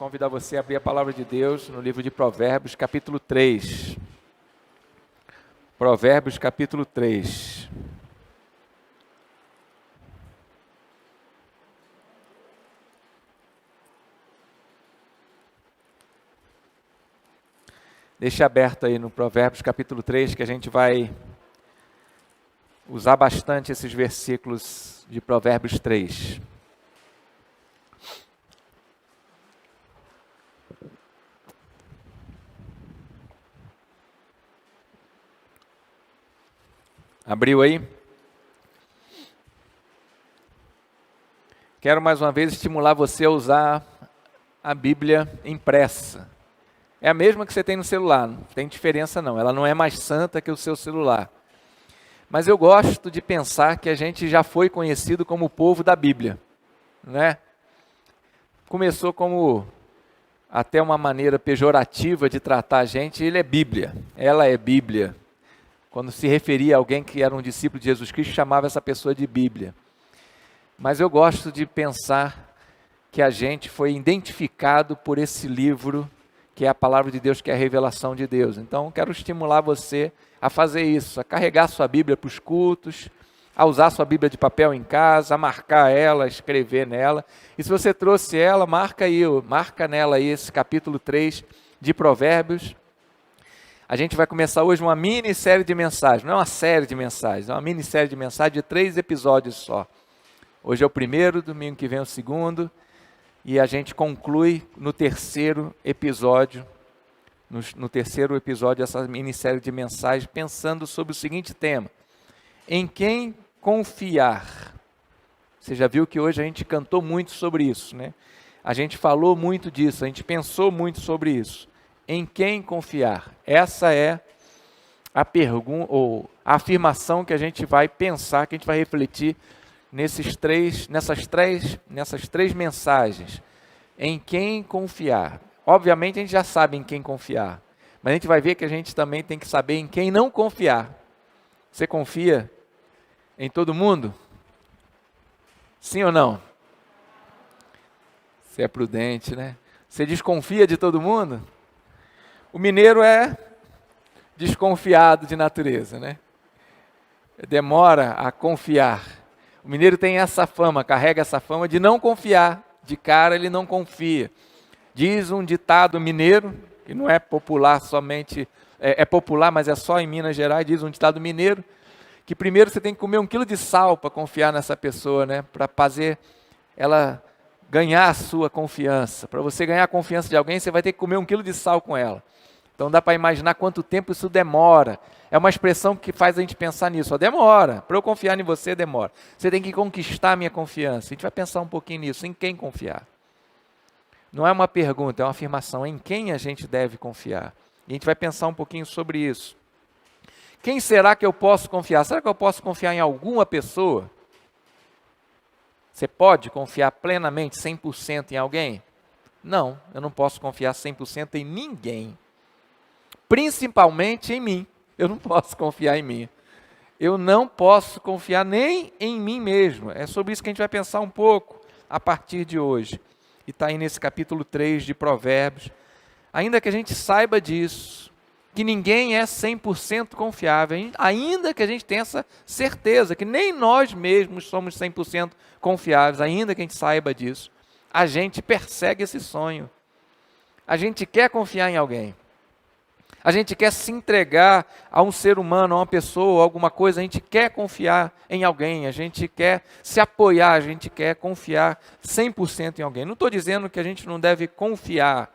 convidar você a abrir a palavra de Deus no livro de Provérbios, capítulo 3. Provérbios, capítulo 3. Deixe aberto aí no Provérbios, capítulo 3, que a gente vai usar bastante esses versículos de Provérbios 3. Abriu aí? Quero mais uma vez estimular você a usar a Bíblia impressa. É a mesma que você tem no celular, não tem diferença não. Ela não é mais santa que o seu celular. Mas eu gosto de pensar que a gente já foi conhecido como o povo da Bíblia, né? Começou como até uma maneira pejorativa de tratar a gente, ele é Bíblia, ela é Bíblia. Quando se referia a alguém que era um discípulo de Jesus Cristo, chamava essa pessoa de Bíblia. Mas eu gosto de pensar que a gente foi identificado por esse livro, que é a palavra de Deus, que é a revelação de Deus. Então, quero estimular você a fazer isso, a carregar sua Bíblia para os cultos, a usar sua Bíblia de papel em casa, a marcar ela, a escrever nela. E se você trouxe ela, marca nela aí esse capítulo 3 de Provérbios. A gente vai começar hoje uma minissérie de mensagens, não é uma série de mensagens, é uma minissérie de mensagens de 3 episódios só. Hoje é o primeiro, domingo que vem é o segundo, e a gente conclui no terceiro episódio, no terceiro episódio dessa minissérie de mensagens, pensando sobre o seguinte tema: em quem confiar? Você já viu que hoje a gente cantou muito sobre isso, né? A gente falou muito disso, a gente pensou muito sobre isso. Em quem confiar? Essa é a pergunta, ou a afirmação que a gente vai pensar, que a gente vai refletir nessas três mensagens. Em quem confiar? Obviamente a gente já sabe em quem confiar, mas a gente vai ver que a gente também tem que saber em quem não confiar. Você confia em todo mundo? Sim ou não? Você é prudente, né? Você desconfia de todo mundo? O mineiro é desconfiado de natureza, né? Demora a confiar. O mineiro tem essa fama, carrega essa fama de não confiar. De cara ele não confia. Diz um ditado mineiro, que não é popular somente, é popular, mas é só em Minas Gerais, diz um ditado mineiro, que primeiro você tem que comer 1 quilo de sal para confiar nessa pessoa, né? Para fazer ela ganhar a sua confiança. Para você ganhar a confiança de alguém, você vai ter que comer 1 quilo de sal com ela. Então dá para imaginar quanto tempo isso demora. É uma expressão que faz a gente pensar nisso. Ó, demora. Para eu confiar em você, demora. Você tem que conquistar a minha confiança. A gente vai pensar um pouquinho nisso. Em quem confiar? Não é uma pergunta, é uma afirmação. Em quem a gente deve confiar? E a gente vai pensar um pouquinho sobre isso. Quem será que eu posso confiar? Será que eu posso confiar em alguma pessoa? Você pode confiar plenamente, 100% em alguém? Não, eu não posso confiar 100% em ninguém. Principalmente em mim. Eu não posso confiar em mim. Eu não posso confiar nem em mim mesmo. É sobre isso que a gente vai pensar um pouco a partir de hoje. E está aí nesse capítulo 3 de Provérbios. Ainda que a gente saiba disso, que ninguém é 100% confiável, ainda que a gente tenha essa certeza que nem nós mesmos somos 100% confiáveis, ainda que a gente saiba disso, a gente persegue esse sonho. A gente quer confiar em alguém. A gente quer se entregar a um ser humano, a uma pessoa, a alguma coisa, a gente quer confiar em alguém, a gente quer se apoiar, a gente quer confiar 100% em alguém. Não estou dizendo que a gente não deve confiar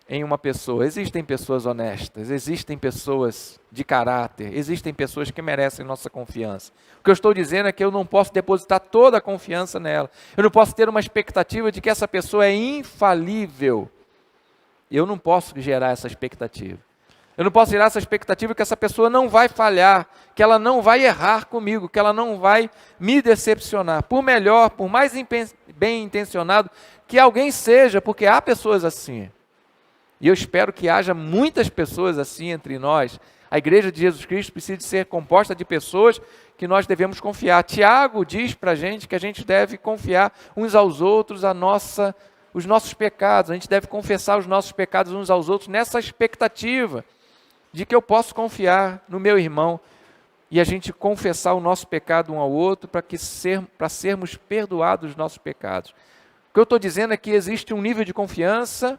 em uma pessoa. Existem pessoas honestas, existem pessoas de caráter, existem pessoas que merecem nossa confiança. O que eu estou dizendo é que eu não posso depositar toda a confiança nela. Eu não posso ter uma expectativa de que essa pessoa é infalível. Eu não posso gerar essa expectativa. Eu não posso gerar essa expectativa que essa pessoa não vai falhar, que ela não vai errar comigo, que ela não vai me decepcionar. Por melhor, por mais bem intencionado que alguém seja, porque há pessoas assim. E eu espero que haja muitas pessoas assim entre nós. A Igreja de Jesus Cristo precisa ser composta de pessoas que nós devemos confiar. Tiago diz para a gente que a gente deve confiar uns aos outros os nossos pecados. A gente deve confessar os nossos pecados uns aos outros nessa expectativa de que eu posso confiar no meu irmão e a gente confessar o nosso pecado um ao outro para sermos perdoados dos nossos pecados. O que eu estou dizendo é que existe um nível de confiança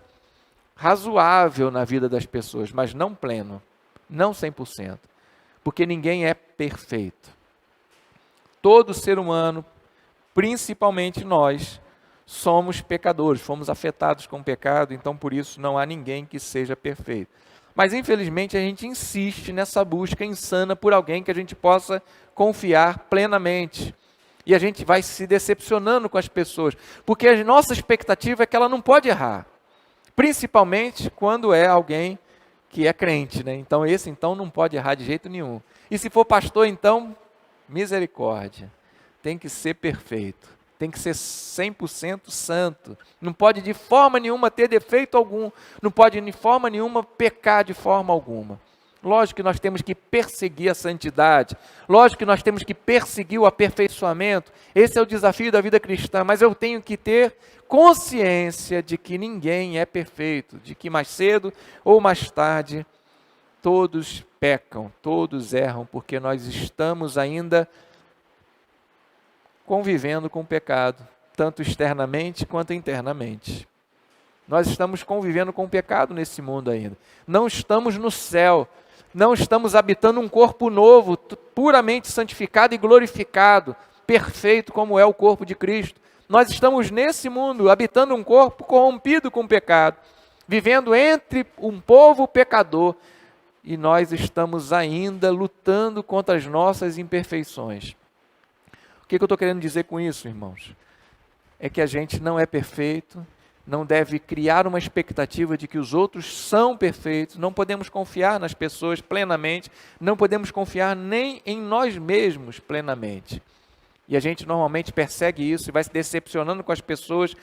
razoável na vida das pessoas, mas não pleno, não 100%, porque ninguém é perfeito. Todo ser humano, principalmente nós, somos pecadores, fomos afetados com o pecado, então por isso não há ninguém que seja perfeito. Mas infelizmente a gente insiste nessa busca insana por alguém que a gente possa confiar plenamente. E a gente vai se decepcionando com as pessoas, porque a nossa expectativa é que ela não pode errar. Principalmente quando é alguém que é crente, né? Então esse não pode errar de jeito nenhum. E se for pastor, então, misericórdia. Tem que ser perfeito. Tem que ser 100% santo. Não pode de forma nenhuma ter defeito algum. Não pode de forma nenhuma pecar de forma alguma. Lógico que nós temos que perseguir a santidade. Lógico que nós temos que perseguir o aperfeiçoamento. Esse é o desafio da vida cristã. Mas eu tenho que ter consciência de que ninguém é perfeito. De que mais cedo ou mais tarde todos pecam, todos erram. Porque nós estamos ainda convivendo com o pecado, tanto externamente quanto internamente. Nós estamos convivendo com o pecado nesse mundo ainda. Não estamos no céu, não estamos habitando um corpo novo, puramente santificado e glorificado, perfeito como é o corpo de Cristo. Nós estamos nesse mundo, habitando um corpo corrompido com o pecado, vivendo entre um povo pecador, e nós estamos ainda lutando contra as nossas imperfeições. O que eu estou querendo dizer com isso, irmãos? É que a gente não é perfeito, não deve criar uma expectativa de que os outros são perfeitos, não podemos confiar nas pessoas plenamente, não podemos confiar nem em nós mesmos plenamente. E a gente normalmente persegue isso e vai se decepcionando com as pessoas,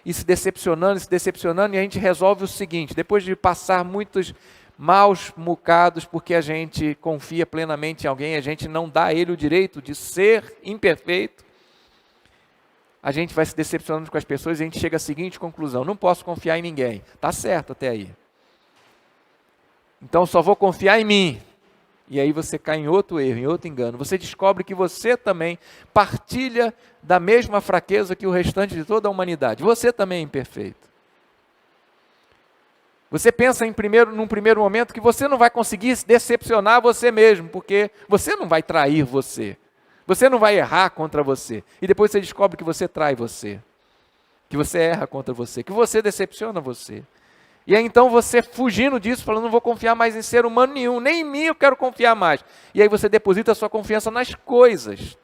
e se decepcionando, e a gente resolve o seguinte: depois de passar muitos maus bocados, porque a gente confia plenamente em alguém, a gente não dá a ele o direito de ser imperfeito, a gente vai se decepcionando com as pessoas e a gente chega à seguinte conclusão: não posso confiar em ninguém. Está certo até aí. Então só vou confiar em mim. E aí você cai em outro erro, em outro engano. Você descobre que você também partilha da mesma fraqueza que o restante de toda a humanidade. Você também é imperfeito. Você pensa num primeiro momento que você não vai conseguir decepcionar você mesmo, porque você não vai trair você. Você não vai errar contra você. E depois você descobre que você trai você. Que você erra contra você. Que você decepciona você. E aí então você fugindo disso, falando: não vou confiar mais em ser humano nenhum. Nem em mim eu quero confiar mais. E aí você deposita a sua confiança nas coisas.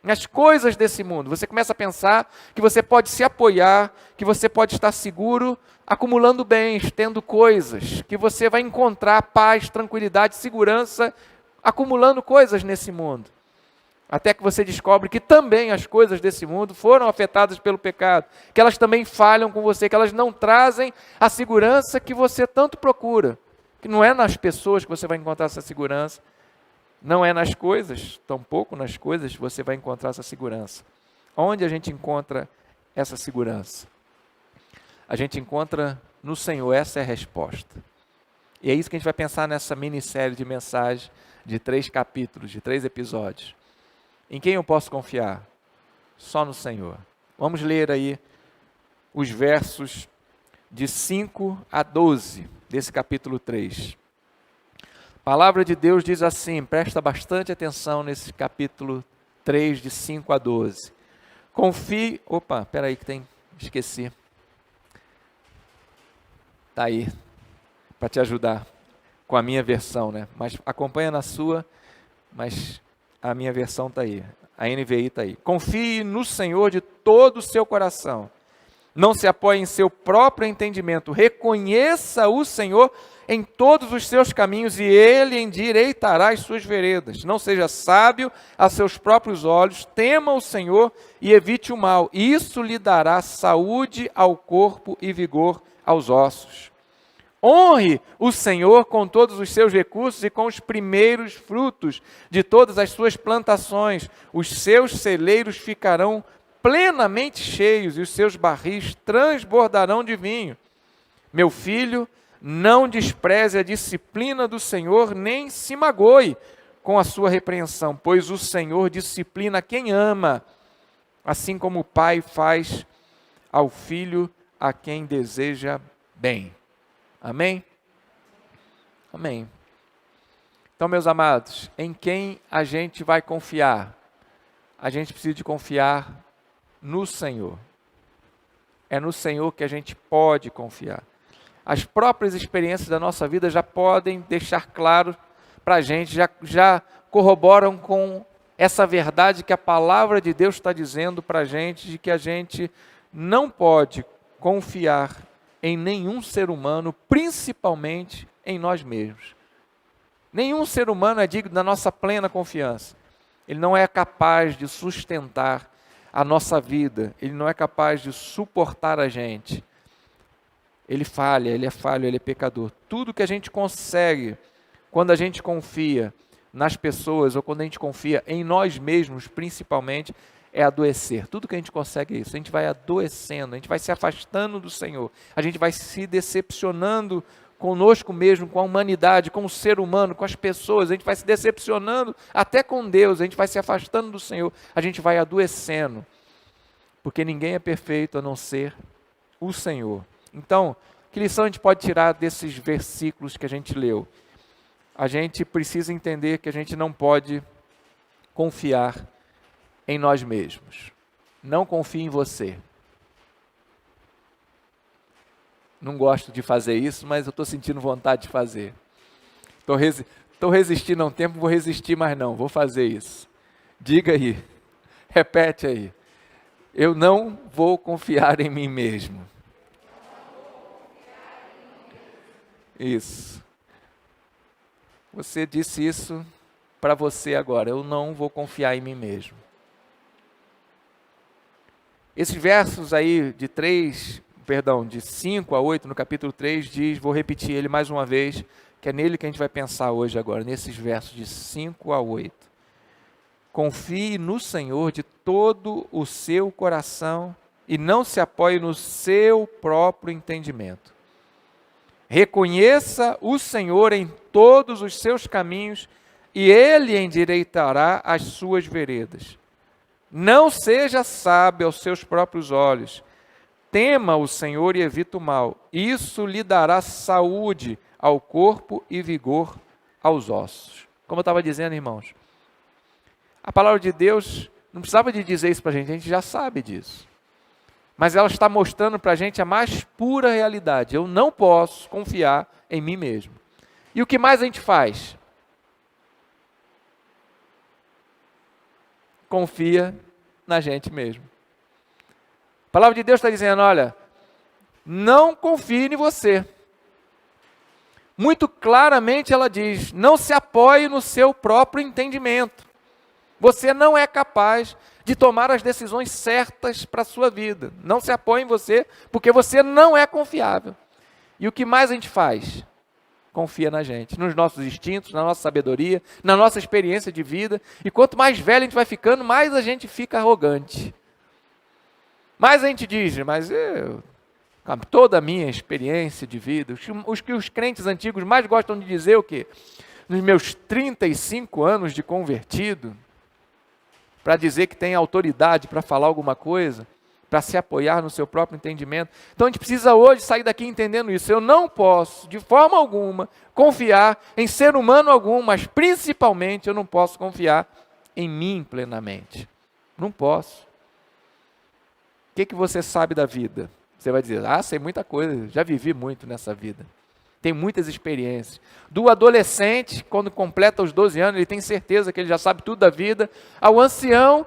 Nas coisas desse mundo. Você começa a pensar que você pode se apoiar, que você pode estar seguro, acumulando bens, tendo coisas, que você vai encontrar paz, tranquilidade, segurança, acumulando coisas nesse mundo. Até que você descobre que também as coisas desse mundo foram afetadas pelo pecado, que elas também falham com você, que elas não trazem a segurança que você tanto procura. Que não é nas pessoas que você vai encontrar essa segurança, não é nas coisas, tampouco nas coisas você vai encontrar essa segurança. Onde a gente encontra essa segurança? A gente encontra no Senhor, essa é a resposta. E é isso que a gente vai pensar nessa minissérie de mensagens de 3 capítulos, de 3 episódios. Em quem eu posso confiar? Só no Senhor. Vamos ler aí os versos de 5 a 12 desse capítulo 3. A palavra de Deus diz assim, presta bastante atenção nesse capítulo 3, de 5 a 12. Confie... Opa, espera aí que esqueci. Está aí, para te ajudar com a minha versão, né? Mas acompanha na sua, mas a minha versão está aí, a NVI está aí. Confie no Senhor de todo o seu coração, não se apoie em seu próprio entendimento, reconheça o Senhor em todos os seus caminhos e Ele endireitará as suas veredas. Não seja sábio a seus próprios olhos, tema o Senhor e evite o mal. Isso lhe dará saúde ao corpo e vigor aos ossos. Honre o Senhor com todos os seus recursos e com os primeiros frutos de todas as suas plantações. Os seus celeiros ficarão plenamente cheios e os seus barris transbordarão de vinho. Meu filho, não despreze a disciplina do Senhor, nem se magoe com a sua repreensão, pois o Senhor disciplina quem ama, assim como o pai faz ao filho a quem deseja bem. Amém? Amém. Então, meus amados, em quem a gente vai confiar? A gente precisa de confiar no Senhor. É no Senhor que a gente pode confiar. As próprias experiências da nossa vida já podem deixar claro para a gente, já corroboram com essa verdade que a palavra de Deus está dizendo para a gente, de que a gente não pode confiar em nenhum ser humano, principalmente em nós mesmos. Nenhum ser humano é digno da nossa plena confiança. Ele não é capaz de sustentar a nossa vida, ele não é capaz de suportar a gente. Ele falha, ele é falho, ele é pecador. Tudo que a gente consegue, quando a gente confia nas pessoas, ou quando a gente confia em nós mesmos, principalmente, é adoecer. Tudo que a gente consegue é isso. A gente vai adoecendo, a gente vai se afastando do Senhor. A gente vai se decepcionando conosco mesmo, com a humanidade, com o ser humano, com as pessoas. A gente vai se decepcionando até com Deus. A gente vai se afastando do Senhor. A gente vai adoecendo. Porque ninguém é perfeito a não ser o Senhor. Então, que lição a gente pode tirar desses versículos que a gente leu? A gente precisa entender que a gente não pode confiar em nós mesmos. Não confie em você. Não gosto de fazer isso, mas eu estou sentindo vontade de fazer. Estou resistindo há um tempo, vou resistir mais não, vou fazer isso. Diga aí, repete aí. Eu não vou confiar em mim mesmo. Isso. Você disse isso para você agora. Eu não vou confiar em mim mesmo. Esses versos aí de 5 a 8 no capítulo 3 diz, vou repetir ele mais uma vez, que é nele que a gente vai pensar hoje agora, nesses versos de 5 a 8. Confie no Senhor de todo o seu coração e não se apoie no seu próprio entendimento. Reconheça o Senhor em todos os seus caminhos e Ele endireitará as suas veredas. Não seja sábio aos seus próprios olhos. Tema o Senhor e evita o mal. Isso lhe dará saúde ao corpo e vigor aos ossos. Como eu estava dizendo, irmãos, a palavra de Deus não precisava de dizer isso para a gente já sabe disso. Mas ela está mostrando para a gente a mais pura realidade. Eu não posso confiar em mim mesmo. E o que mais a gente faz? Confia na gente mesmo. A palavra de Deus está dizendo, olha, não confie em você. Muito claramente ela diz, não se apoie no seu próprio entendimento. Você não é capaz de tomar as decisões certas para a sua vida. Não se apoie em você, porque você não é confiável. E o que mais a gente faz? Confia na gente, nos nossos instintos, na nossa sabedoria, na nossa experiência de vida. E quanto mais velho a gente vai ficando, mais a gente fica arrogante. Mais a gente diz, mas toda a minha experiência de vida, os que os crentes antigos mais gostam de dizer o quê? Nos meus 35 anos de convertido, para dizer que tem autoridade para falar alguma coisa, para se apoiar no seu próprio entendimento. Então a gente precisa hoje sair daqui entendendo isso. Eu não posso, de forma alguma, confiar em ser humano algum, mas principalmente eu não posso confiar em mim plenamente. Não posso. O que você sabe da vida? Você vai dizer, sei muita coisa, já vivi muito nessa vida. Tem muitas experiências. Do adolescente, quando completa os 12 anos, ele tem certeza que ele já sabe tudo da vida, ao ancião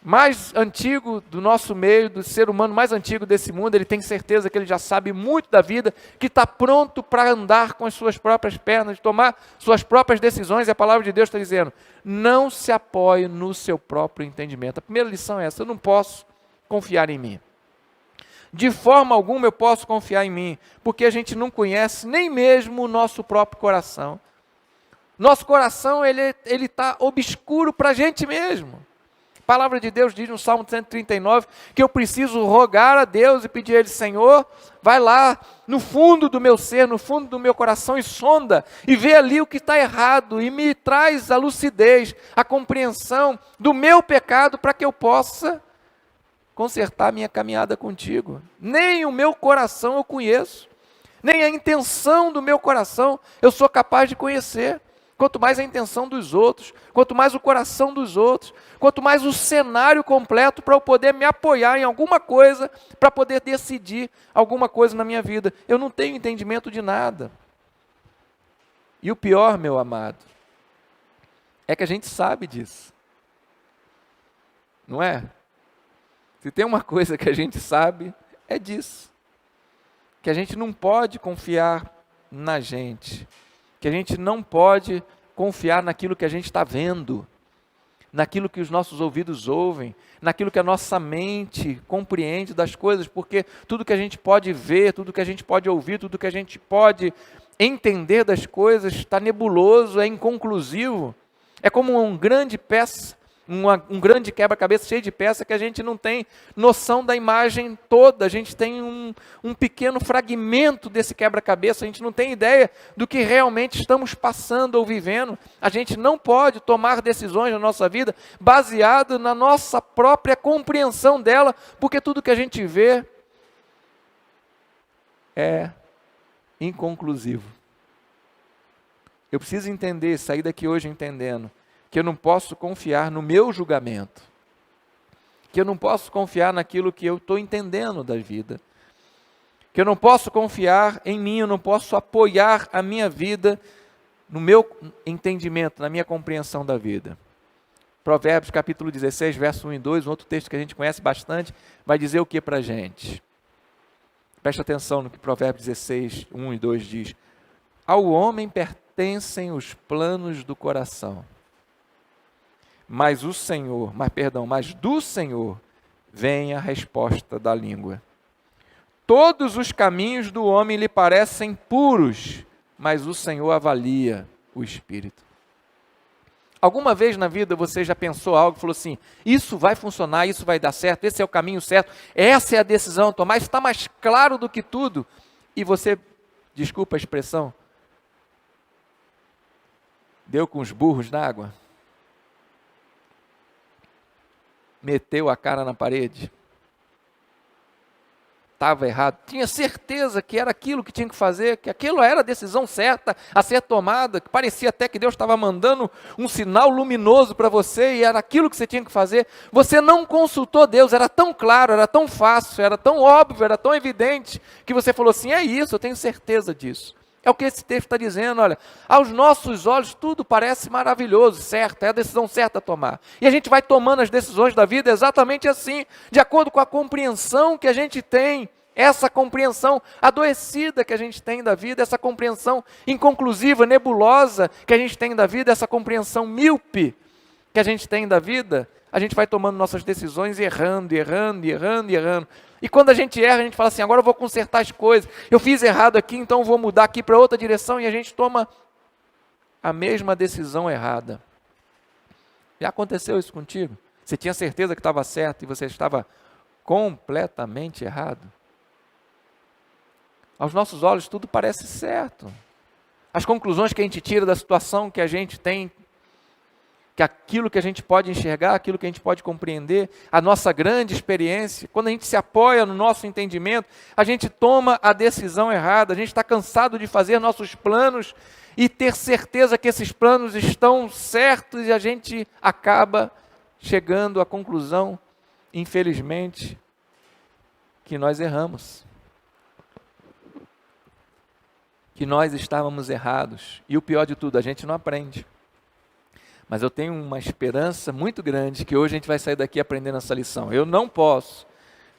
mais antigo do nosso meio, do ser humano mais antigo desse mundo, ele tem certeza que ele já sabe muito da vida, que está pronto para andar com as suas próprias pernas, tomar suas próprias decisões, e a palavra de Deus está dizendo, não se apoie no seu próprio entendimento. A primeira lição é essa, eu não posso confiar em mim. De forma alguma eu posso confiar em mim, porque a gente não conhece nem mesmo o nosso próprio coração. Nosso coração, ele está obscuro para a gente mesmo. A palavra de Deus diz no Salmo 139 que eu preciso rogar a Deus e pedir a Ele: Senhor, vai lá no fundo do meu ser, no fundo do meu coração e sonda, e vê ali o que está errado, e me traz a lucidez, a compreensão do meu pecado, para que eu possa consertar a minha caminhada contigo. Nem o meu coração eu conheço, nem a intenção do meu coração eu sou capaz de conhecer. Quanto mais a intenção dos outros, quanto mais o coração dos outros, quanto mais o cenário completo para eu poder me apoiar em alguma coisa, para poder decidir alguma coisa na minha vida. Eu não tenho entendimento de nada. E o pior, meu amado, é que a gente sabe disso. Não é? Se tem uma coisa que a gente sabe, é disso. Que a gente não pode confiar na gente. Que a gente não pode confiar naquilo que a gente está vendo, naquilo que os nossos ouvidos ouvem, naquilo que a nossa mente compreende das coisas, porque tudo que a gente pode ver, tudo que a gente pode ouvir, tudo que a gente pode entender das coisas está nebuloso, é inconclusivo. É como uma grande peça, um grande quebra-cabeça cheio de peças que a gente não tem noção da imagem toda, a gente tem um pequeno fragmento desse quebra-cabeça, a gente não tem ideia do que realmente estamos passando ou vivendo. A gente não pode tomar decisões na nossa vida baseado na nossa própria compreensão dela, porque tudo que a gente vê é inconclusivo. Eu preciso entender, sair daqui hoje entendendo que eu não posso confiar no meu julgamento, que eu não posso confiar naquilo que eu estou entendendo da vida, que eu não posso confiar em mim, eu não posso apoiar a minha vida no meu entendimento, na minha compreensão da vida. Provérbios capítulo 16, verso 1 e 2, um outro texto que a gente conhece bastante, vai dizer o que para a gente? Preste atenção no que Provérbios 16, 1 e 2 diz. Ao homem pertencem os planos do coração, mas do Senhor vem a resposta da língua. Todos os caminhos do homem lhe parecem puros, mas o Senhor avalia o espírito. Alguma vez na vida você já pensou algo e falou assim: isso vai funcionar, isso vai dar certo, esse é o caminho certo, essa é a decisão a tomar, isso está mais claro do que tudo, e você, desculpa a expressão, deu com os burros na água? Meteu a cara na parede, estava errado, tinha certeza que era aquilo que tinha que fazer, que aquilo era a decisão certa a ser tomada, que parecia até que Deus estava mandando um sinal luminoso para você e era aquilo que você tinha que fazer. Você não consultou Deus, era tão claro, era tão fácil, era tão óbvio, era tão evidente, que você falou assim: é isso, eu tenho certeza disso. É o que esse texto está dizendo, olha, aos nossos olhos tudo parece maravilhoso, certo, é a decisão certa a tomar. E a gente vai tomando as decisões da vida exatamente assim, de acordo com a compreensão que a gente tem, essa compreensão adoecida que a gente tem da vida, essa compreensão inconclusiva, nebulosa que a gente tem da vida, essa compreensão míope que a gente tem da vida, a gente vai tomando nossas decisões errando. E quando a gente erra, a gente fala assim: agora eu vou consertar as coisas, eu fiz errado aqui, então eu vou mudar aqui para outra direção, e a gente toma a mesma decisão errada. Já aconteceu isso contigo? Você tinha certeza que estava certo e você estava completamente errado? Aos nossos olhos tudo parece certo. As conclusões que a gente tira da situação que a gente tem, que aquilo que a gente pode enxergar, aquilo que a gente pode compreender, a nossa grande experiência, quando a gente se apoia no nosso entendimento, a gente toma a decisão errada, a gente está cansado de fazer nossos planos e ter certeza que esses planos estão certos e a gente acaba chegando à conclusão, infelizmente, que nós erramos, que nós estávamos errados. E o pior de tudo, a gente não aprende. Mas eu tenho uma esperança muito grande que hoje a gente vai sair daqui aprendendo essa lição. Eu não posso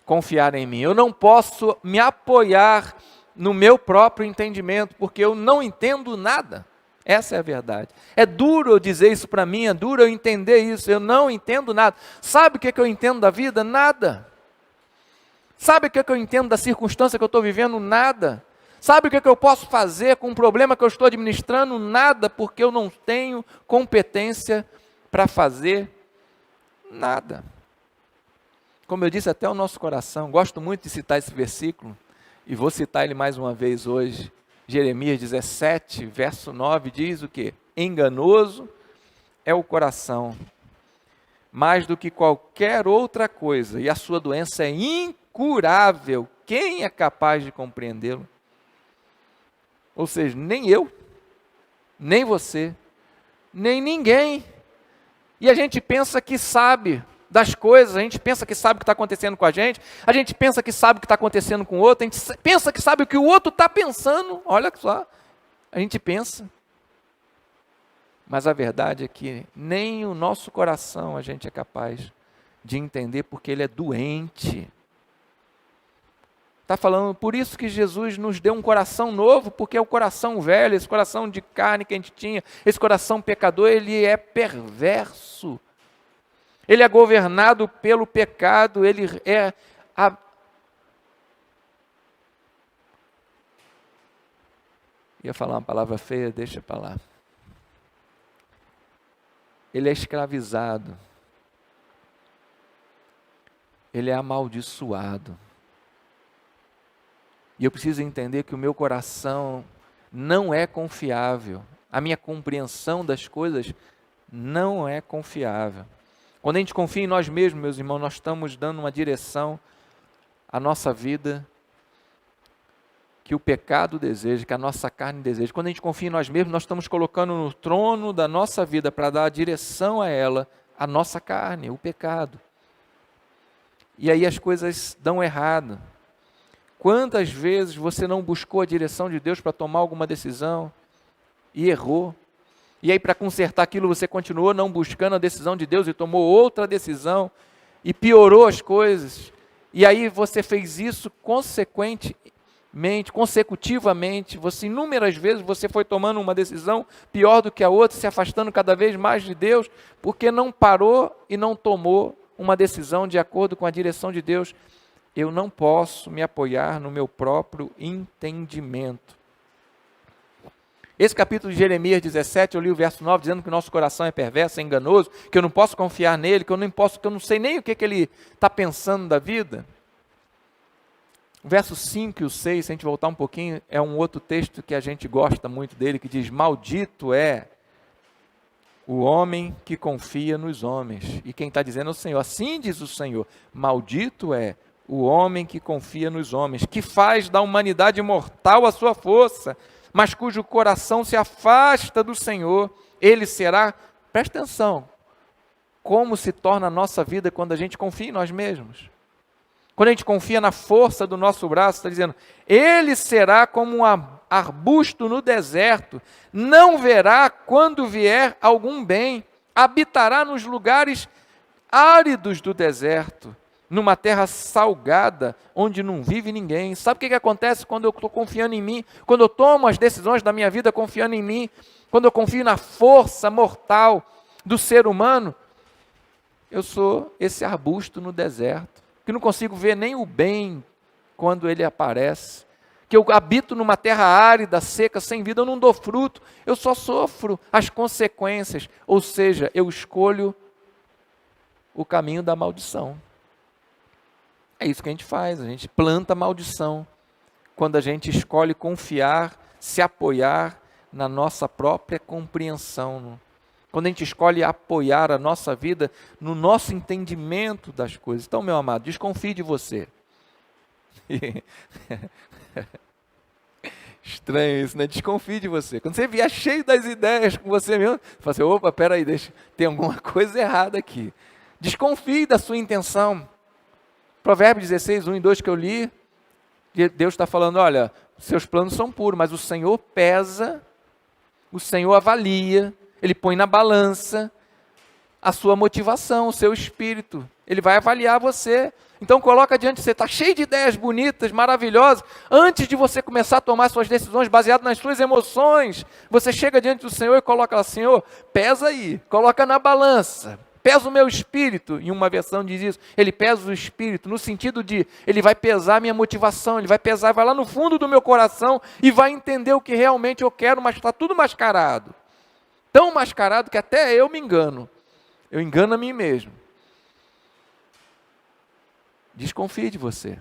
confiar em mim, eu não posso me apoiar no meu próprio entendimento, porque eu não entendo nada. Essa é a verdade. É duro eu dizer isso para mim, é duro eu entender isso, eu não entendo nada. Sabe o que eu entendo da vida? Nada. Sabe o que eu entendo da circunstância que eu estou vivendo? Nada. Sabe o que eu posso fazer com o problema que eu estou administrando? Nada, porque eu não tenho competência para fazer nada. Como eu disse, até o nosso coração, gosto muito de citar esse versículo, e vou citar ele mais uma vez hoje. Jeremias 17, verso 9, diz o quê? Enganoso é o coração, mais do que qualquer outra coisa, e a sua doença é incurável. Quem é capaz de compreendê-lo? Ou seja, nem eu, nem você, nem ninguém. E a gente pensa que sabe das coisas, a gente pensa que sabe o que está acontecendo com a gente pensa que sabe o que está acontecendo com o outro, a gente pensa que sabe o que o outro está pensando, olha só, a gente pensa. Mas a verdade é que nem o nosso coração a gente é capaz de entender, porque ele é doente. Está falando, por isso que Jesus nos deu um coração novo, porque é o coração velho, esse coração de carne que a gente tinha, esse coração pecador, ele é perverso. Ele é governado pelo pecado, ele é Ia falar uma palavra feia, deixa para lá. Ele é escravizado. Ele é amaldiçoado. E eu preciso entender que o meu coração não é confiável. A minha compreensão das coisas não é confiável. Quando a gente confia em nós mesmos, meus irmãos, nós estamos dando uma direção à nossa vida que o pecado deseja, que a nossa carne deseja. Quando a gente confia em nós mesmos, nós estamos colocando no trono da nossa vida para dar a direção a ela, a nossa carne, o pecado. E aí as coisas dão errado. Quantas vezes você não buscou a direção de Deus para tomar alguma decisão e errou? E aí, para consertar aquilo, você continuou não buscando a decisão de Deus e tomou outra decisão e piorou as coisas. E aí você fez isso consecutivamente, você inúmeras vezes você foi tomando uma decisão pior do que a outra, se afastando cada vez mais de Deus, porque não parou e não tomou uma decisão de acordo com a direção de Deus. Eu não posso me apoiar no meu próprio entendimento. Esse capítulo de Jeremias 17, eu li o verso 9, dizendo que o nosso coração é perverso, é enganoso, que eu não posso confiar nele, que eu não sei nem o que ele está pensando da vida. O verso 5 e o 6, se a gente voltar um pouquinho, é um outro texto que a gente gosta muito dele, que diz, maldito é o homem que confia nos homens. E quem está dizendo é o Senhor. Assim diz o Senhor, maldito é o homem que confia nos homens, que faz da humanidade mortal a sua força, mas cujo coração se afasta do Senhor. Ele será, presta atenção, como se torna a nossa vida quando a gente confia em nós mesmos. Quando a gente confia na força do nosso braço, está dizendo, ele será como um arbusto no deserto, não verá quando vier algum bem, habitará nos lugares áridos do deserto, numa terra salgada, onde não vive ninguém. Sabe o que acontece quando eu estou confiando em mim? Quando eu tomo as decisões da minha vida confiando em mim, quando eu confio na força mortal do ser humano, eu sou esse arbusto no deserto, que não consigo ver nem o bem quando ele aparece, que eu habito numa terra árida, seca, sem vida, eu não dou fruto, eu só sofro as consequências, ou seja, eu escolho o caminho da maldição. É isso que a gente planta maldição, quando a gente escolhe confiar, se apoiar na nossa própria compreensão, quando a gente escolhe apoiar a nossa vida no nosso entendimento das coisas. Então, meu amado, desconfie de você. Estranho isso, né? Desconfie de você. Quando você vier cheio das ideias com você mesmo, você fala assim, opa, peraí, tem alguma coisa errada aqui. Desconfie da sua intenção. Provérbios 16, 1 e 2 que eu li, Deus está falando, olha, seus planos são puros, mas o Senhor pesa, o Senhor avalia, Ele põe na balança a sua motivação, o seu espírito. Ele vai avaliar você. Então coloca diante de você, está cheio de ideias bonitas, maravilhosas. Antes de você começar a tomar suas decisões baseadas nas suas emoções, você chega diante do Senhor e coloca lá, Senhor, pesa aí, coloca na balança. Pesa o meu espírito, em uma versão diz isso, ele pesa o espírito, no sentido de, ele vai pesar a minha motivação, ele vai pesar, vai lá no fundo do meu coração e vai entender o que realmente eu quero, mas está tudo mascarado. Tão mascarado que até eu me engano. Eu engano a mim mesmo. Desconfie de você.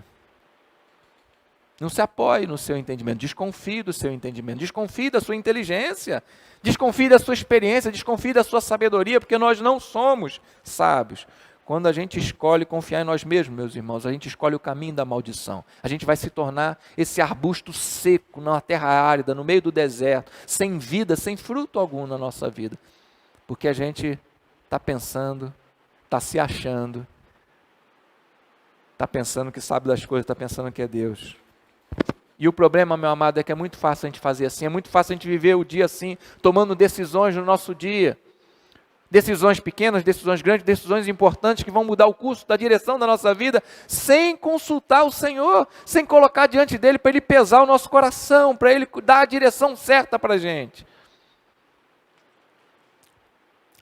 Não se apoie no seu entendimento, desconfie do seu entendimento, desconfie da sua inteligência, desconfie da sua experiência, desconfie da sua sabedoria, porque nós não somos sábios. Quando a gente escolhe confiar em nós mesmos, meus irmãos, a gente escolhe o caminho da maldição. A gente vai se tornar esse arbusto seco, numa terra árida, no meio do deserto, sem vida, sem fruto algum na nossa vida. Porque a gente está pensando, está se achando, está pensando que sabe das coisas, está pensando que é Deus. E o problema, meu amado, é que é muito fácil a gente fazer assim, é muito fácil a gente viver o dia assim, tomando decisões no nosso dia. Decisões pequenas, decisões grandes, decisões importantes que vão mudar o curso da direção da nossa vida, sem consultar o Senhor, sem colocar diante dEle para Ele pesar o nosso coração, para Ele dar a direção certa para a gente.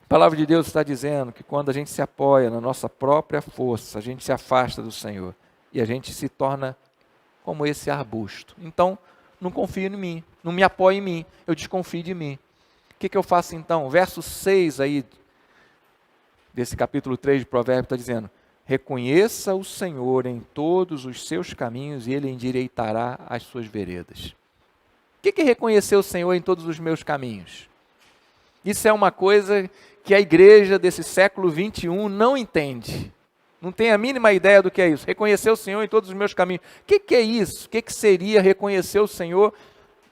A palavra de Deus está dizendo que quando a gente se apoia na nossa própria força, a gente se afasta do Senhor e a gente se torna como esse arbusto. Então, não confio em mim, não me apoio em mim, eu desconfio de mim. O que eu faço então? Verso 6 aí, desse capítulo 3 de Provérbios, está dizendo: reconheça o Senhor em todos os seus caminhos e Ele endireitará as suas veredas. O que é reconhecer o Senhor em todos os meus caminhos? Isso é uma coisa que a igreja desse século 21 não entende. Não tem a mínima ideia do que é isso. Reconhecer o Senhor em todos os meus caminhos. O que é isso? O que seria reconhecer o Senhor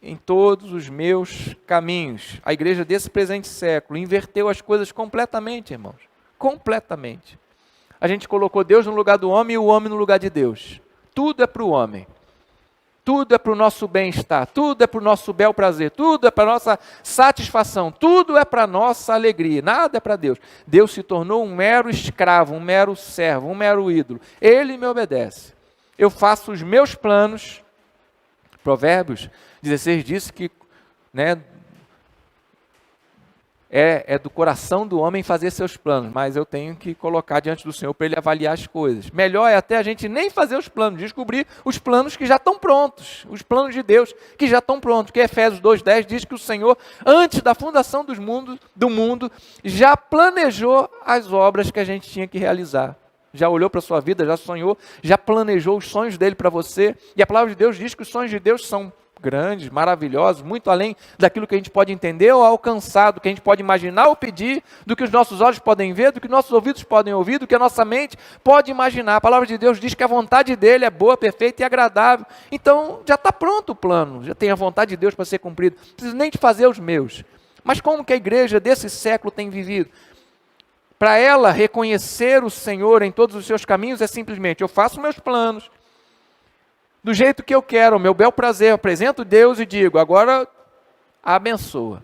em todos os meus caminhos? A igreja desse presente século inverteu as coisas completamente, irmãos. Completamente. A gente colocou Deus no lugar do homem e o homem no lugar de Deus. Tudo é para o homem. Tudo é para o nosso bem-estar, tudo é para o nosso bel prazer, tudo é para a nossa satisfação, tudo é para a nossa alegria, nada é para Deus. Deus se tornou um mero escravo, um mero servo, um mero ídolo. Ele me obedece. Eu faço os meus planos. Provérbios 16 diz que é do coração do homem fazer seus planos, mas eu tenho que colocar diante do Senhor para Ele avaliar as coisas. Melhor é até a gente nem fazer os planos, descobrir os planos que já estão prontos, os planos de Deus que já estão prontos, que Efésios 2:10 diz que o Senhor, antes da fundação do mundo, já planejou as obras que a gente tinha que realizar. Já olhou para a sua vida, já sonhou, já planejou os sonhos dele para você, e a palavra de Deus diz que os sonhos de Deus são grandes, maravilhosos, muito além daquilo que a gente pode entender ou alcançar, do que a gente pode imaginar ou pedir, do que os nossos olhos podem ver, do que nossos ouvidos podem ouvir, do que a nossa mente pode imaginar. A palavra de Deus diz que a vontade dele é boa, perfeita e agradável. Então, já está pronto o plano, já tem a vontade de Deus para ser cumprido. Não preciso nem de fazer os meus. Mas como que a igreja desse século tem vivido? Para ela reconhecer o Senhor em todos os seus caminhos é simplesmente: eu faço meus planos, do jeito que eu quero, o meu bel prazer, eu apresento Deus e digo: agora abençoa.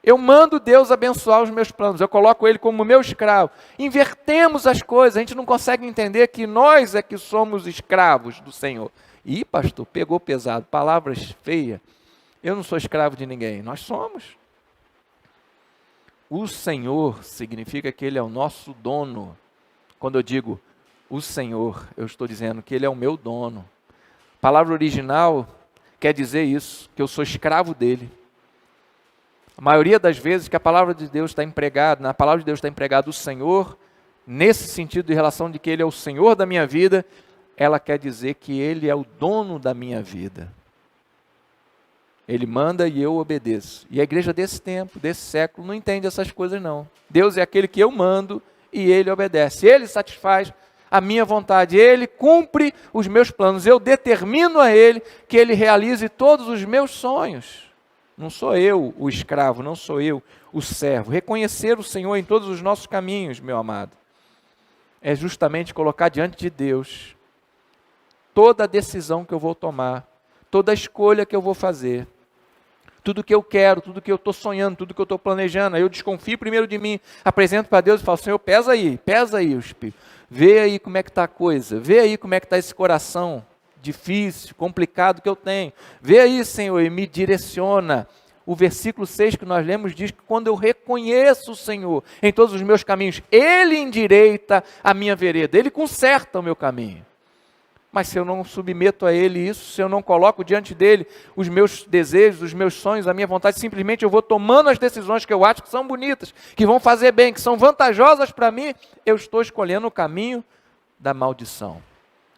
Eu mando Deus abençoar os meus planos, eu coloco Ele como meu escravo. Invertemos as coisas, a gente não consegue entender que nós é que somos escravos do Senhor. Ih, pastor, pegou pesado, palavras feias. Eu não sou escravo de ninguém, nós somos. O Senhor significa que Ele é o nosso dono. Quando eu digo o Senhor, eu estou dizendo que Ele é o meu dono. A palavra original quer dizer isso, que eu sou escravo dEle. A maioria das vezes que a palavra de Deus está empregada, na palavra de Deus está empregado o Senhor, nesse sentido de relação de que Ele é o Senhor da minha vida, ela quer dizer que Ele é o dono da minha vida. Ele manda e eu obedeço. E a igreja desse tempo, desse século, não entende essas coisas não. Deus é aquele que eu mando e Ele obedece. Ele satisfaz a minha vontade, Ele cumpre os meus planos. Eu determino a Ele que Ele realize todos os meus sonhos. Não sou eu o escravo, não sou eu o servo. Reconhecer o Senhor em todos os nossos caminhos, meu amado, é justamente colocar diante de Deus toda a decisão que eu vou tomar, toda a escolha que eu vou fazer, tudo que eu quero, tudo que eu estou sonhando, tudo que eu estou planejando. Aí eu desconfio primeiro de mim, apresento para Deus e falo: Senhor, pesa aí o Espírito. Vê aí como é que está a coisa, vê aí como é que está esse coração difícil, complicado que eu tenho. Vê aí, Senhor, e me direciona. o versículo 6 que nós lemos diz que quando eu reconheço o Senhor em todos os meus caminhos, Ele endireita a minha vereda, Ele conserta o meu caminho. Mas se eu não submeto a Ele isso, se eu não coloco diante dEle os meus desejos, os meus sonhos, a minha vontade, simplesmente eu vou tomando as decisões que eu acho que são bonitas, que vão fazer bem, que são vantajosas para mim, eu estou escolhendo o caminho da maldição.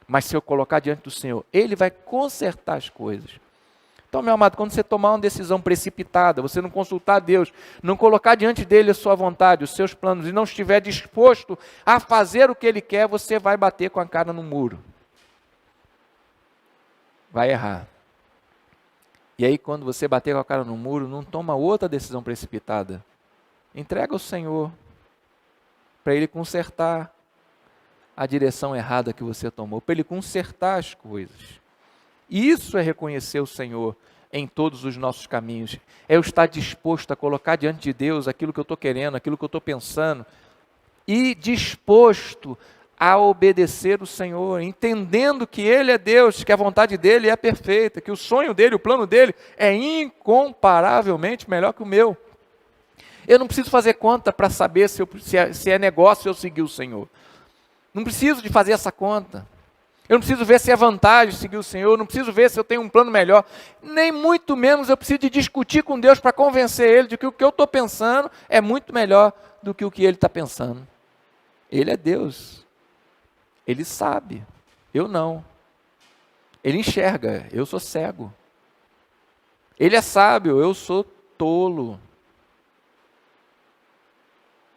Mas se eu colocar diante do Senhor, Ele vai consertar as coisas. Então, meu amado, quando você tomar uma decisão precipitada, você não consultar Deus, não colocar diante dEle a sua vontade, os seus planos, e não estiver disposto a fazer o que Ele quer, você vai bater com a cara no muro. Vai errar. E aí, quando você bater com a cara no muro, não toma outra decisão precipitada. Entrega ao Senhor, para Ele consertar a direção errada que você tomou, para Ele consertar as coisas. Isso é reconhecer o Senhor em todos os nossos caminhos. É eu estar disposto a colocar diante de Deus aquilo que eu estou querendo, aquilo que eu estou pensando, e disposto a obedecer o Senhor, entendendo que Ele é Deus, que a vontade dEle é perfeita, que o sonho dEle, o plano dEle é incomparavelmente melhor que o meu. Eu não preciso fazer conta para saber se é negócio eu seguir o Senhor. Não preciso de fazer essa conta. Eu não preciso ver se é vantagem seguir o Senhor, eu não preciso ver se eu tenho um plano melhor, nem muito menos eu preciso de discutir com Deus para convencer Ele de que o que eu estou pensando é muito melhor do que o que Ele está pensando. Ele é Deus, Ele sabe, eu não. Ele enxerga, eu sou cego. Ele é sábio, eu sou tolo.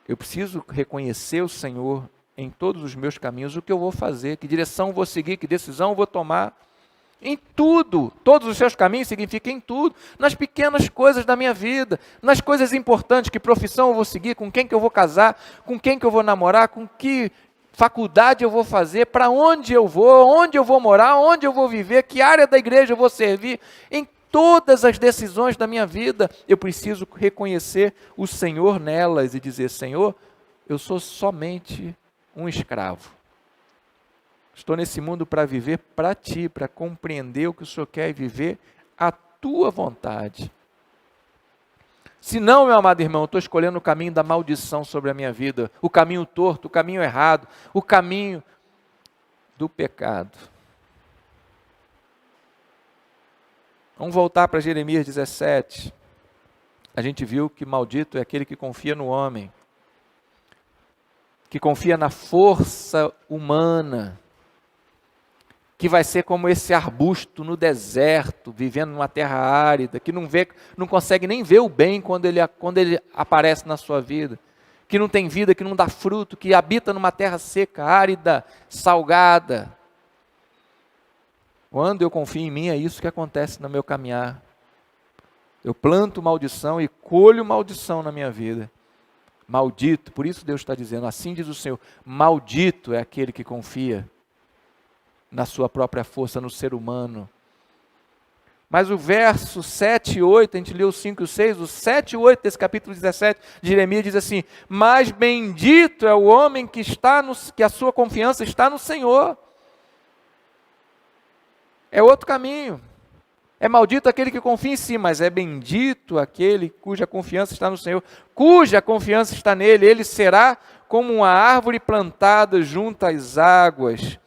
Eu preciso reconhecer o Senhor em todos os meus caminhos, o que eu vou fazer, que direção eu vou seguir, que decisão eu vou tomar, em tudo, todos os seus caminhos significa em tudo, nas pequenas coisas da minha vida, nas coisas importantes, que profissão eu vou seguir, com quem que eu vou casar, com quem que eu vou namorar, com que faculdade eu vou fazer, para onde eu vou morar, onde eu vou viver, que área da igreja eu vou servir, em todas as decisões da minha vida, eu preciso reconhecer o Senhor nelas e dizer, Senhor, eu sou somente um escravo. Estou nesse mundo para viver para Ti, para compreender o que o Senhor quer e viver a Tua vontade. Se não, meu amado irmão, eu estou escolhendo o caminho da maldição sobre a minha vida, o caminho torto, o caminho errado, o caminho do pecado. Vamos voltar para Jeremias 17. A gente viu que maldito é aquele que confia no homem, que confia na força humana, que vai ser como esse arbusto no deserto, vivendo numa terra árida, que não consegue nem ver o bem quando ele aparece na sua vida, que não tem vida, que não dá fruto, que habita numa terra seca, árida, salgada. Quando eu confio em mim, é isso que acontece no meu caminhar. Eu planto maldição e colho maldição na minha vida. Maldito, por isso Deus está dizendo, assim diz o Senhor, maldito é aquele que confia na sua própria força, no ser humano. Mas o verso 7 e 8, a gente leu o 5 e o 6, o 7 e 8 desse capítulo 17 de Jeremias diz assim, mas bendito é o homem que a sua confiança está no Senhor. É outro caminho. É maldito aquele que confia em si, mas é bendito aquele cuja confiança está no Senhor, cuja confiança está nele. Ele será como uma árvore plantada junto às águas,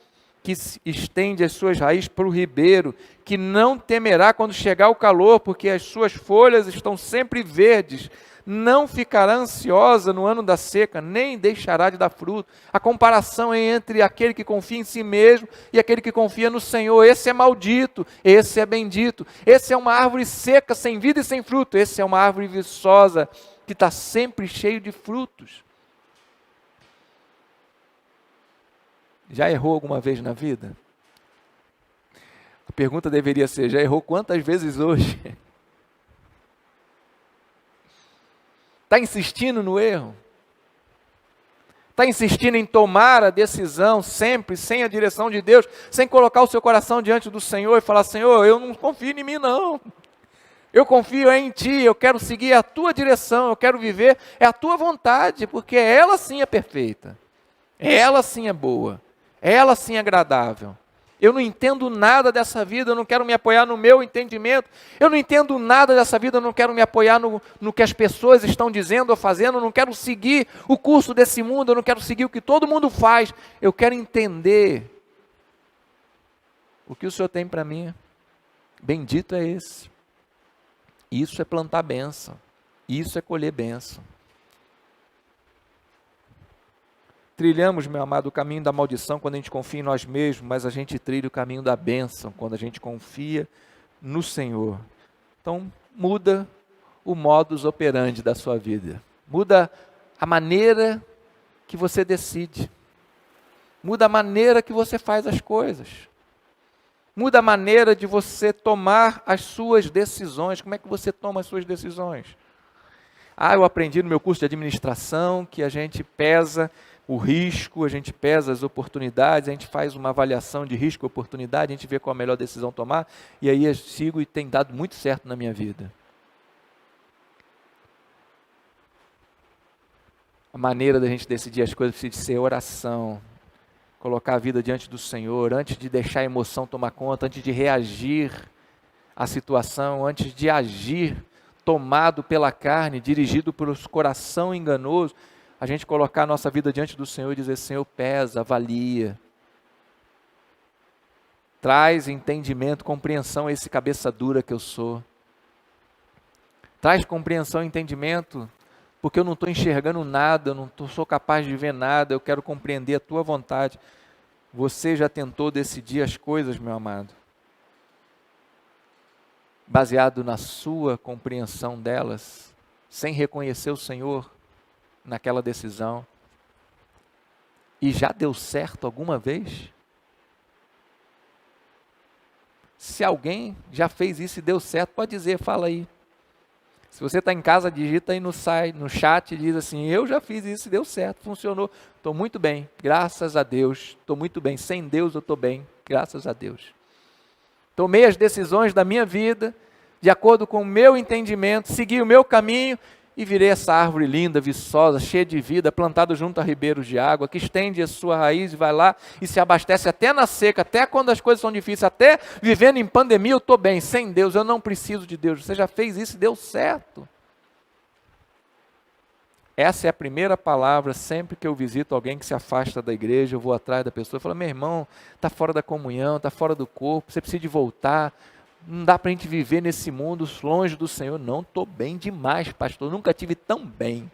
que estende as suas raízes para o ribeiro, que não temerá quando chegar o calor, porque as suas folhas estão sempre verdes. Não ficará ansiosa no ano da seca, nem deixará de dar fruto. A comparação é entre aquele que confia em si mesmo e aquele que confia no Senhor. Esse é maldito, esse é bendito. Esse é uma árvore seca, sem vida e sem fruto. Esse é uma árvore viçosa, que está sempre cheio de frutos. Já errou alguma vez na vida? A pergunta deveria ser, já errou quantas vezes hoje? Está insistindo no erro? Está insistindo em tomar a decisão sempre, sem a direção de Deus, sem colocar o seu coração diante do Senhor e falar, Senhor, eu não confio em mim não. Eu confio em Ti, eu quero seguir a Tua direção, eu quero viver a Tua vontade, porque ela sim é perfeita, ela sim é boa, ela sim é agradável. Eu não entendo nada dessa vida, eu não quero me apoiar no meu entendimento. Eu não entendo nada dessa vida, eu não quero me apoiar no que as pessoas estão dizendo ou fazendo. Eu não quero seguir o curso desse mundo, eu não quero seguir o que todo mundo faz. Eu quero entender o que o Senhor tem para mim. Bendito é esse. Isso é plantar bênção. Isso é colher bênção. Trilhamos, meu amado, o caminho da maldição quando a gente confia em nós mesmos, mas a gente trilha o caminho da bênção quando a gente confia no Senhor. Então, muda o modus operandi da sua vida. Muda a maneira que você decide. Muda a maneira que você faz as coisas. Muda a maneira de você tomar as suas decisões. Como é que você toma as suas decisões? Eu aprendi no meu curso de administração que a gente pesa o risco, a gente pesa as oportunidades, a gente faz uma avaliação de risco e oportunidade, a gente vê qual a melhor decisão tomar, e aí eu sigo e tem dado muito certo na minha vida. A maneira da gente decidir as coisas precisa ser oração, colocar a vida diante do Senhor, antes de deixar a emoção tomar conta, antes de reagir à situação, antes de agir tomado pela carne, dirigido pelo coração enganoso, a gente colocar a nossa vida diante do Senhor e dizer: Senhor, pesa, avalia. Traz entendimento, compreensão a esse cabeça dura que eu sou. Traz compreensão e entendimento, porque eu não estou enxergando nada, eu não sou capaz de ver nada, eu quero compreender a Tua vontade. Você já tentou decidir as coisas, meu amado, baseado na sua compreensão delas, sem reconhecer o Senhor naquela decisão, e já deu certo alguma vez? Se alguém já fez isso e deu certo, pode dizer, fala aí. Se você está em casa, digita aí no chat e diz assim: eu já fiz isso e deu certo, funcionou, estou muito bem, graças a Deus, estou muito bem, sem Deus eu estou bem, graças a Deus. Tomei as decisões da minha vida, de acordo com o meu entendimento, segui o meu caminho, e virei essa árvore linda, viçosa, cheia de vida, plantada junto a ribeiros de água, que estende a sua raiz e vai lá e se abastece até na seca, até quando as coisas são difíceis, até vivendo em pandemia eu estou bem, sem Deus, eu não preciso de Deus. Você já fez isso e deu certo. Essa é a primeira palavra, sempre que eu visito alguém que se afasta da igreja, eu vou atrás da pessoa e falo: meu irmão, está fora da comunhão, está fora do corpo, você precisa de voltar. Não dá para a gente viver nesse mundo longe do Senhor. Não, estou bem demais, pastor, nunca tive tão bem.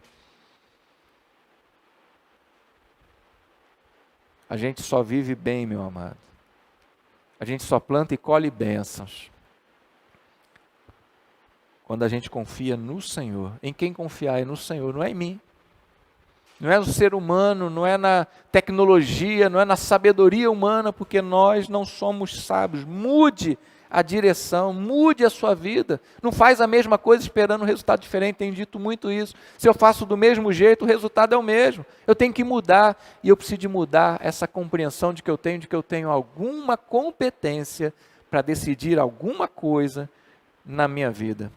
A gente só vive bem, meu amado. A gente só planta e colhe bênçãos quando a gente confia no Senhor. Em quem confiar? É no Senhor, não é em mim. Não é no ser humano, não é na tecnologia, não é na sabedoria humana, porque nós não somos sábios. Mude a direção, mude a sua vida. Não faz a mesma coisa esperando um resultado diferente. Tenho dito muito isso. Se eu faço do mesmo jeito, o resultado é o mesmo. Eu tenho que mudar, e eu preciso de mudar essa compreensão de que eu tenho alguma competência para decidir alguma coisa na minha vida.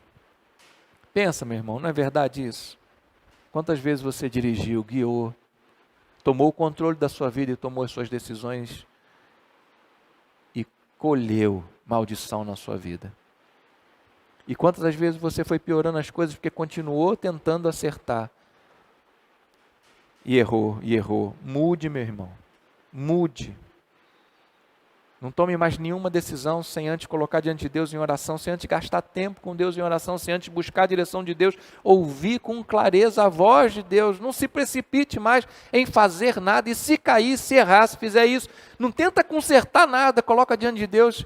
Pensa, meu irmão, não é verdade isso? Quantas vezes você dirigiu, guiou, tomou o controle da sua vida e tomou as suas decisões e colheu maldição na sua vida? E quantas das vezes você foi piorando as coisas porque continuou tentando acertar e errou, e errou? Mude, meu irmão, mude. Não tome mais nenhuma decisão sem antes colocar diante de Deus em oração, sem antes gastar tempo com Deus em oração, sem antes buscar a direção de Deus, ouvir com clareza a voz de Deus. Não se precipite mais em fazer nada, e se cair, se errar, se fizer isso, não tenta consertar nada, coloca diante de Deus,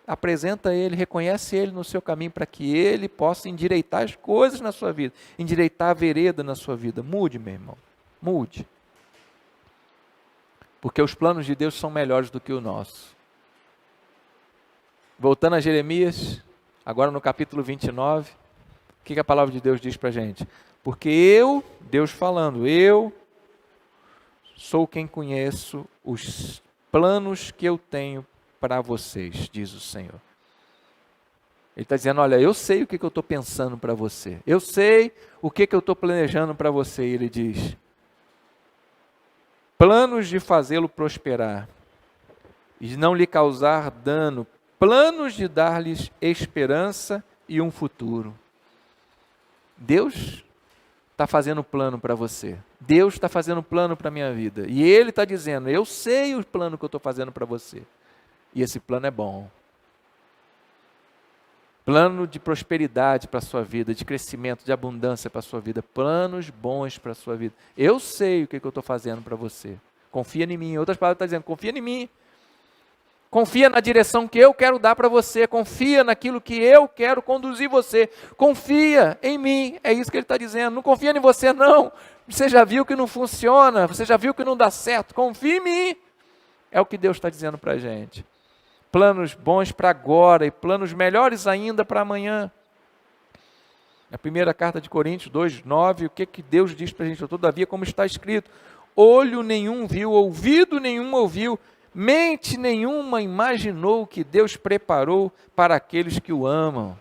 apresenta Ele, reconhece Ele no seu caminho, para que Ele possa endireitar as coisas na sua vida, endireitar a vereda na sua vida. Mude, meu irmão, mude. Porque os planos de Deus são melhores do que o nosso. Voltando a Jeremias, agora no capítulo 29, o que a palavra de Deus diz para a gente? Porque eu, Deus falando, eu sou quem conheço os planos que eu tenho para vocês, diz o Senhor. Ele está dizendo: olha, eu sei o que eu estou pensando para você, eu sei o que eu estou planejando para você. E ele diz: planos de fazê-lo prosperar e de não lhe causar dano, planos de dar-lhes esperança e um futuro. Deus está fazendo plano para você. Deus está fazendo plano para a minha vida. E Ele está dizendo, eu sei o plano que eu estou fazendo para você. E esse plano é bom. Plano de prosperidade para a sua vida, de crescimento, de abundância para a sua vida. Planos bons para a sua vida. Eu sei o que eu estou fazendo para você. Confia em mim. Em outras palavras, está dizendo, confia em mim. Confia na direção que eu quero dar para você. Confia naquilo que eu quero conduzir você. Confia em mim. É isso que ele está dizendo. Não confia em você, não. Você já viu que não funciona. Você já viu que não dá certo. Confia em mim. É o que Deus está dizendo para a gente. Planos bons para agora e planos melhores ainda para amanhã. A primeira carta de Coríntios 2:9, o que Deus diz para a gente? Todavia, como está escrito, olho nenhum viu, ouvido nenhum ouviu, mente nenhuma imaginou o que Deus preparou para aqueles que o amam.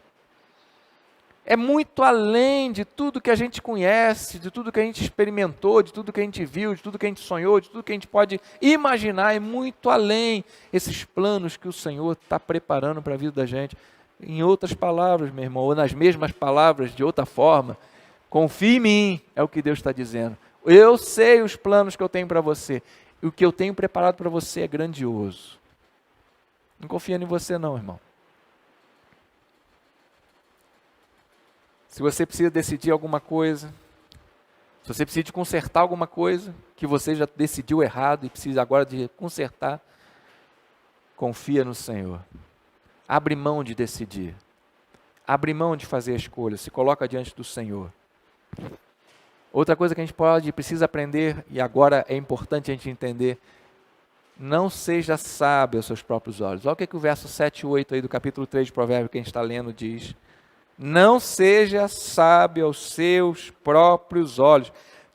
É muito além de tudo que a gente conhece, de tudo que a gente experimentou, de tudo que a gente viu, de tudo que a gente sonhou, de tudo que a gente pode imaginar. É muito além esses planos que o Senhor está preparando para a vida da gente. Em outras palavras, meu irmão, ou nas mesmas palavras, de outra forma, confie em mim, é o que Deus está dizendo. Eu sei os planos que eu tenho para você. E o que eu tenho preparado para você é grandioso. Não confia em você não, irmão. Se você precisa decidir alguma coisa, se você precisa de consertar alguma coisa, que você já decidiu errado e precisa agora de consertar, confia no Senhor. Abre mão de decidir. Abre mão de fazer a escolha. Se coloca diante do Senhor. Outra coisa que a gente precisa aprender, e agora é importante a gente entender, não seja sábio aos seus próprios olhos. Olha o que o verso 7 e 8 aí do capítulo 3 de Provérbios que a gente está lendo diz. Não seja sábio aos seus próprios olhos.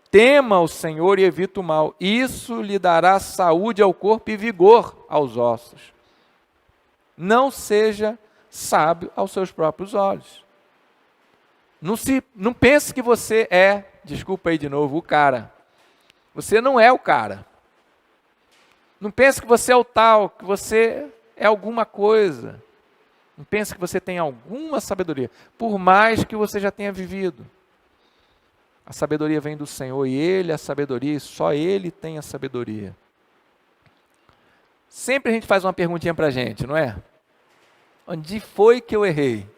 Tema o Senhor e evita o mal. Isso lhe dará saúde ao corpo e vigor aos ossos. Não seja sábio aos seus próprios olhos. Não pense que você é, desculpa aí de novo, o cara. Você não é o cara. Não pense que você é o tal, que você é alguma coisa. Não pense que você tem alguma sabedoria, por mais que você já tenha vivido. A sabedoria vem do Senhor e Ele é a sabedoria, e só Ele tem a sabedoria. Sempre a gente faz uma perguntinha para a gente, não é? Onde foi que eu errei?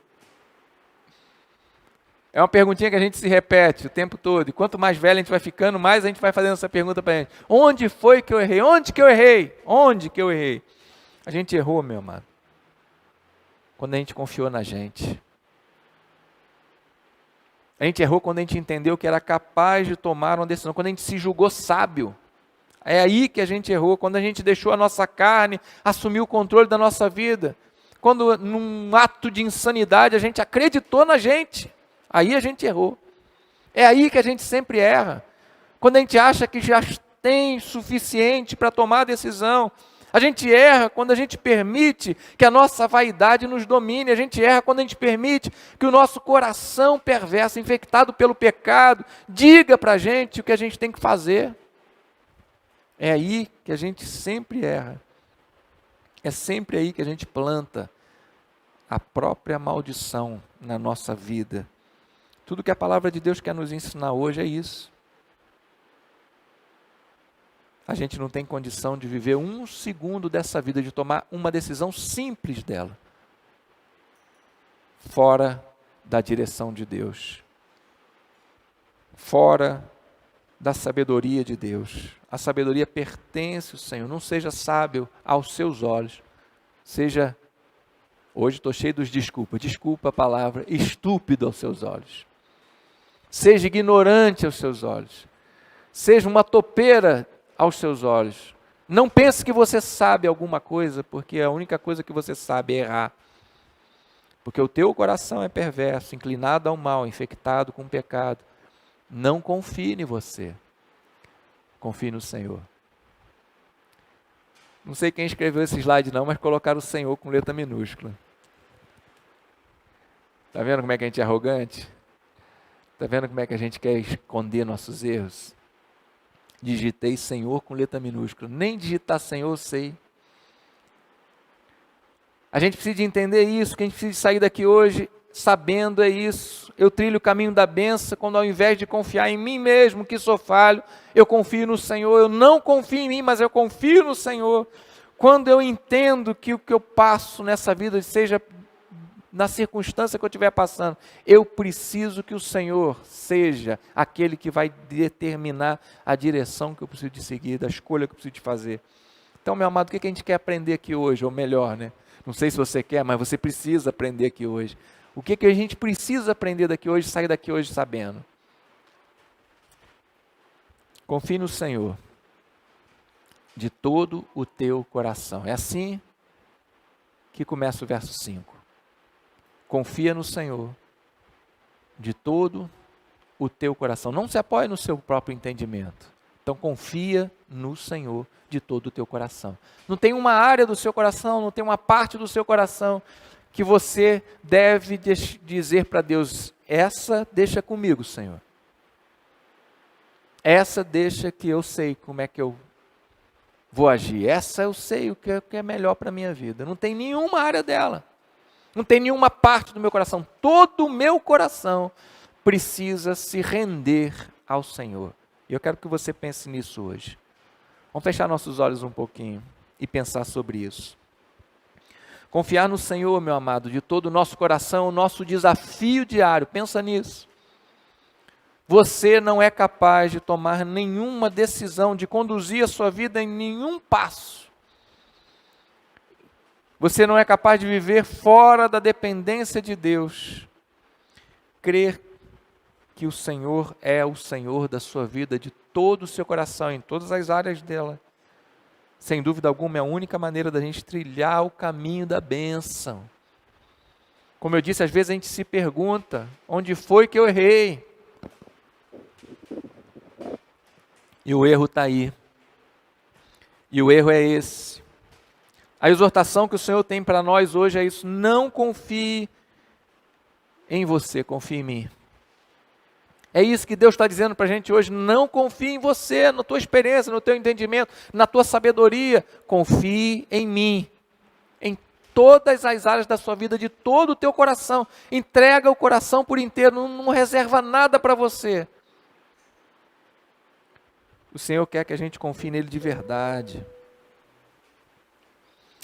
É uma perguntinha que a gente se repete o tempo todo, e quanto mais velho a gente vai ficando, mais a gente vai fazendo essa pergunta para a gente. Onde foi que eu errei? Onde que eu errei? Onde que eu errei? A gente errou, meu amado, quando a gente confiou na gente. A gente errou quando a gente entendeu que era capaz de tomar uma decisão, quando a gente se julgou sábio. É aí que a gente errou, quando a gente deixou a nossa carne assumir o controle da nossa vida. Quando, num ato de insanidade, a gente acreditou na gente. Aí a gente errou. É aí que a gente sempre erra. Quando a gente acha que já tem suficiente para tomar a decisão. A gente erra quando a gente permite que a nossa vaidade nos domine. A gente erra quando a gente permite que o nosso coração perverso, infectado pelo pecado, diga para a gente o que a gente tem que fazer. É aí que a gente sempre erra. É sempre aí que a gente planta a própria maldição na nossa vida. Tudo que a palavra de Deus quer nos ensinar hoje é isso. A gente não tem condição de viver um segundo dessa vida, de tomar uma decisão simples dela, fora da direção de Deus, fora da sabedoria de Deus. A sabedoria pertence ao Senhor. Não seja sábio aos seus olhos, seja, hoje estou cheio dos desculpas, desculpa a palavra, estúpido aos seus olhos. Seja ignorante aos seus olhos, seja uma topeira aos seus olhos. Não pense que você sabe alguma coisa, porque a única coisa que você sabe é errar. Porque o teu coração é perverso, inclinado ao mal, infectado com o pecado. Não confie em você. Confie no Senhor. Não sei quem escreveu esse slide não, mas colocaram o Senhor com letra minúscula. Está vendo como é que a gente é arrogante? Está vendo como é que a gente quer esconder nossos erros? Digitei Senhor com letra minúscula. Nem digitar Senhor eu sei. A gente precisa de entender isso, que a gente precisa de sair daqui hoje sabendo é isso. Eu trilho o caminho da bênção quando, ao invés de confiar em mim mesmo, que sou falho, eu confio no Senhor. Eu não confio em mim, mas eu confio no Senhor. Quando eu entendo que o que eu passo nessa vida, seja na circunstância que eu estiver passando, eu preciso que o Senhor seja aquele que vai determinar a direção que eu preciso de seguir, da escolha que eu preciso de fazer. Então, meu amado, o que a gente quer aprender aqui hoje? Ou melhor, né? Não sei se você quer, mas você precisa aprender aqui hoje. O que a gente precisa aprender daqui hoje, sair daqui hoje sabendo? Confie no Senhor de todo o teu coração. É assim que começa o verso 5. Confia no Senhor de todo o teu coração. Não se apoie no seu próprio entendimento. Então confia no Senhor de todo o teu coração. Não tem uma área do seu coração, não tem uma parte do seu coração que você deve dizer para Deus: essa deixa comigo, Senhor. Essa deixa que eu sei como é que eu vou agir. Essa eu sei o que é melhor para a minha vida. Não tem nenhuma área dela. Não tem nenhuma parte do meu coração. Todo o meu coração precisa se render ao Senhor. E eu quero que você pense nisso hoje. Vamos fechar nossos olhos um pouquinho e pensar sobre isso. Confiar no Senhor, meu amado, de todo o nosso coração, o nosso desafio diário. Pensa nisso. Você não é capaz de tomar nenhuma decisão, de conduzir a sua vida em nenhum passo. Você não é capaz de viver fora da dependência de Deus. Crer que o Senhor é o Senhor da sua vida, de todo o seu coração, em todas as áreas dela. Sem dúvida alguma, é a única maneira da gente trilhar o caminho da bênção. Como eu disse, às vezes a gente se pergunta: onde foi que eu errei? E o erro está aí. E o erro é esse. A exortação que o Senhor tem para nós hoje é isso: não confie em você, confie em mim. É isso que Deus está dizendo para a gente hoje: não confie em você, na tua experiência, no teu entendimento, na tua sabedoria. Confie em mim, em todas as áreas da sua vida, de todo o teu coração. Entrega o coração por inteiro, não reserva nada para você. O Senhor quer que a gente confie nele de verdade.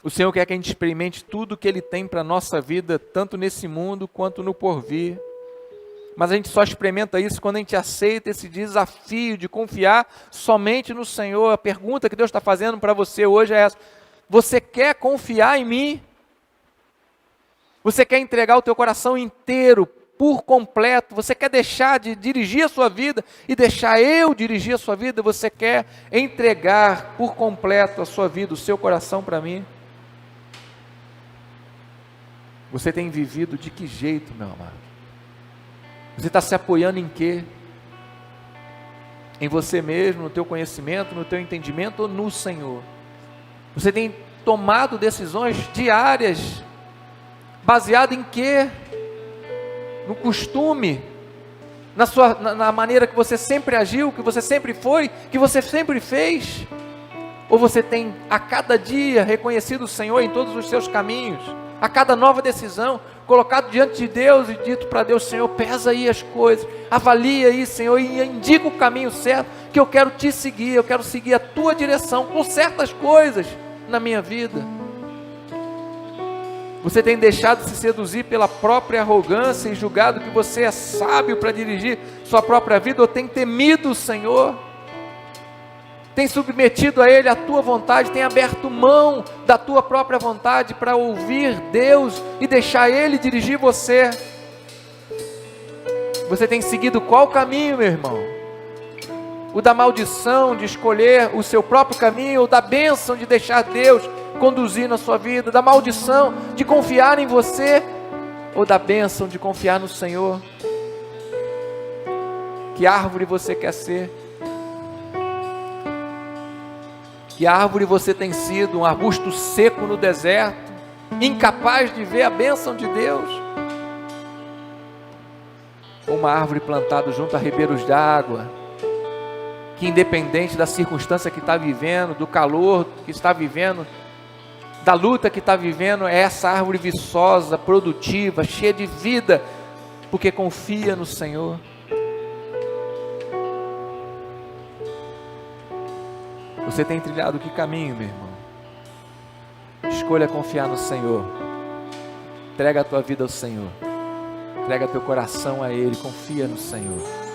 O Senhor quer que a gente experimente tudo que Ele tem para a nossa vida, tanto nesse mundo quanto no porvir. Mas a gente só experimenta isso quando a gente aceita esse desafio de confiar somente no Senhor. A pergunta que Deus está fazendo para você hoje é essa: você quer confiar em mim? Você quer entregar o teu coração inteiro, por completo? Você quer deixar de dirigir a sua vida e deixar eu dirigir a sua vida? Você quer entregar por completo a sua vida, o seu coração para mim? Você tem vivido de que jeito, meu amado? Você está se apoiando em quê? Em você mesmo, no teu conhecimento, no teu entendimento ou no Senhor? Você tem tomado decisões diárias, baseado em quê? No costume, na maneira que você sempre agiu, que você sempre foi, que você sempre fez? Ou você tem a cada dia reconhecido o Senhor em todos os seus caminhos? A cada nova decisão, colocado diante de Deus e dito para Deus: Senhor, pesa aí as coisas, avalia aí, Senhor, e indica o caminho certo, que eu quero te seguir, eu quero seguir a tua direção com certas coisas na minha vida. Você tem deixado de se seduzir pela própria arrogância e julgado que você é sábio para dirigir sua própria vida, ou tem temido o Senhor? Tem submetido a Ele a tua vontade, tem aberto mão da tua própria vontade para ouvir Deus e deixar Ele dirigir você? Você tem seguido qual caminho, meu irmão? O da maldição de escolher o seu próprio caminho, ou da bênção de deixar Deus conduzir na sua vida? Da maldição de confiar em você, ou da bênção de confiar no Senhor? Que árvore você quer ser? Que árvore você tem sido? Um arbusto seco no deserto, incapaz de ver a bênção de Deus? Ou uma árvore plantada junto a ribeiros de água, que independente da circunstância que está vivendo, do calor que está vivendo, da luta que está vivendo é essa árvore viçosa, produtiva, cheia de vida, porque confia no Senhor. Você tem trilhado que caminho, meu irmão? Escolha confiar no Senhor. Entrega a tua vida ao Senhor. Entrega teu coração a Ele, confia no Senhor.